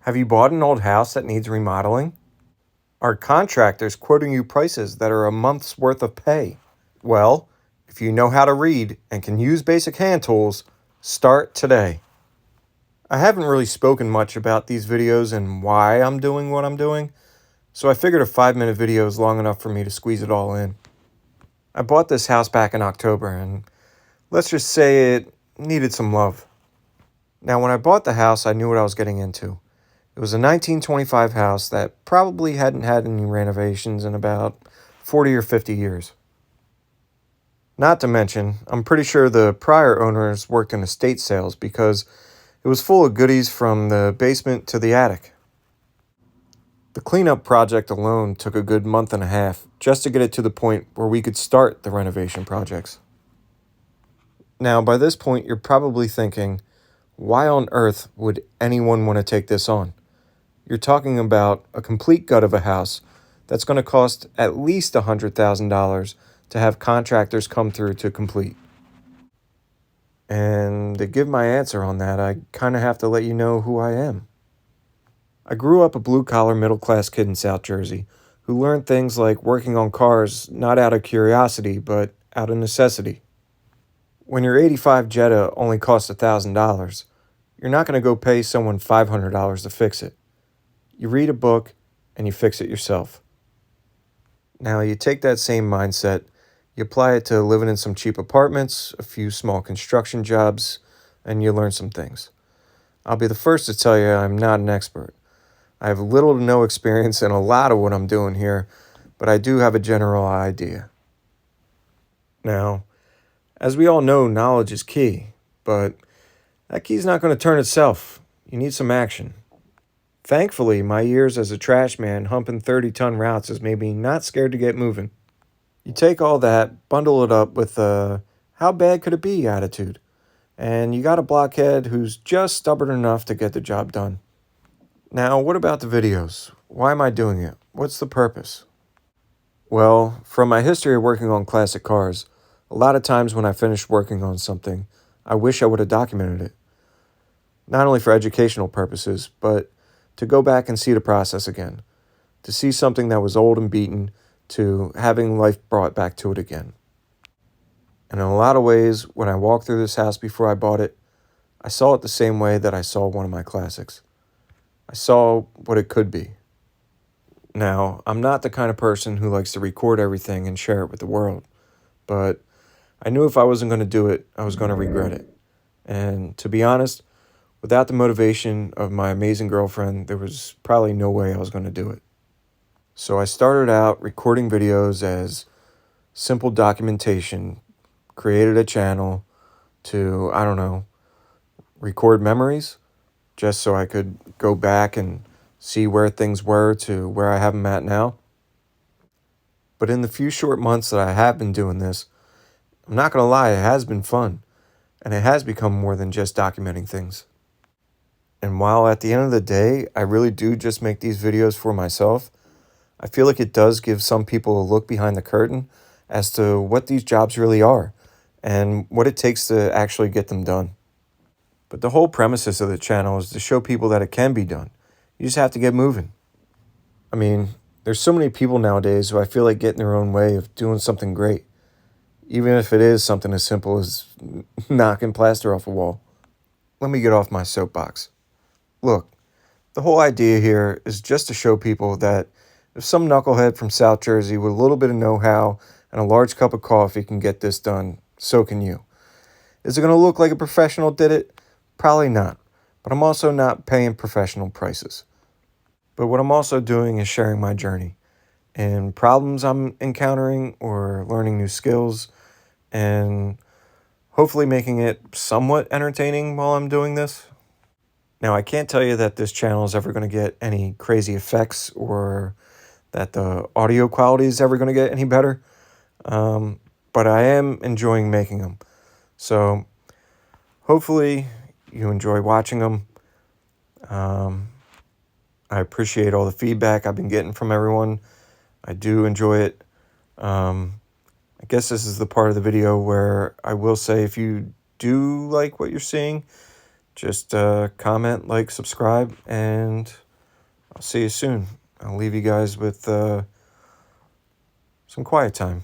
Have you bought an old house that needs remodeling? Are contractors quoting you prices that are a month's worth of pay? Well, if you know how to read and can use basic hand tools, start today. I haven't really spoken much about these videos and why I'm doing what I'm doing, so I figured a 5-minute video is long enough for me to squeeze it all in. I bought this house back in October, and let's just say it needed some love. Now, when I bought the house, I knew what I was getting into. It was a 1925 house that probably hadn't had any renovations in about 40 or 50 years. Not to mention, I'm pretty sure the prior owners worked in estate sales because it was full of goodies from the basement to the attic. The cleanup project alone took a good month and a half just to get it to the point where we could start the renovation projects. Now, by this point, you're probably thinking, why on earth would anyone want to take this on? You're talking about a complete gut of a house that's going to cost at least $100,000 to have contractors come through to complete. And to give my answer on that, I kind of have to let you know who I am. I grew up a blue-collar middle-class kid in South Jersey who learned things like working on cars not out of curiosity, but out of necessity. When your 85 Jetta only costs $1,000, you're not going to go pay someone $500 to fix it. You read a book and you fix it yourself. Now, you take that same mindset, you apply it to living in some cheap apartments, a few small construction jobs, and you learn some things. I'll be the first to tell you I'm not an expert. I have little to no experience in a lot of what I'm doing here, but I do have a general idea. Now, as we all know, knowledge is key, but that key's not going to turn itself. You need some action. Thankfully, my years as a trash man humping 30-ton routes has made me not scared to get moving. You take all that, bundle it up with a how bad could it be attitude, and you got a blockhead who's just stubborn enough to get the job done. Now, what about the videos? Why am I doing it? What's the purpose? Well, from my history of working on classic cars, a lot of times when I finish working on something, I wish I would have documented it. Not only for educational purposes, but to go back and see the process again. To see something that was old and beaten to having life brought back to it again. And in a lot of ways, when I walked through this house before I bought it, I saw it the same way that I saw one of my classics. I saw what it could be. Now, I'm not the kind of person who likes to record everything and share it with the world, but I knew if I wasn't going to do it, I was going to regret it. And to be honest, without the motivation of my amazing girlfriend, there was probably no way I was going to do it. So I started out recording videos as simple documentation, created a channel to, record memories, just so I could go back and see where things were to where I have them at now. But in the few short months that I have been doing this, I'm not going to lie, it has been fun, and it has become more than just documenting things. And while at the end of the day, I really do just make these videos for myself, I feel like it does give some people a look behind the curtain as to what these jobs really are and what it takes to actually get them done. But the whole premises of the channel is to show people that it can be done. You just have to get moving. I mean, there's so many people nowadays who I feel like get in their own way of doing something great, even if it is something as simple as knocking plaster off a wall. Let me get off my soapbox. Look, the whole idea here is just to show people that if some knucklehead from South Jersey with a little bit of know-how and a large cup of coffee can get this done, so can you. Is it going to look like a professional did it? Probably not. But I'm also not paying professional prices. But what I'm also doing is sharing my journey and problems I'm encountering or learning new skills and hopefully making it somewhat entertaining while I'm doing this. Now, I can't tell you that this channel is ever going to get any crazy effects or that the audio quality is ever going to get any better. But I am enjoying making them. So hopefully you enjoy watching them. I appreciate all the feedback I've been getting from everyone. I do enjoy it. I guess this is the part of the video where I will say if you do like what you're seeing, Just comment, like, subscribe, and I'll see you soon. I'll leave you guys with some quiet time.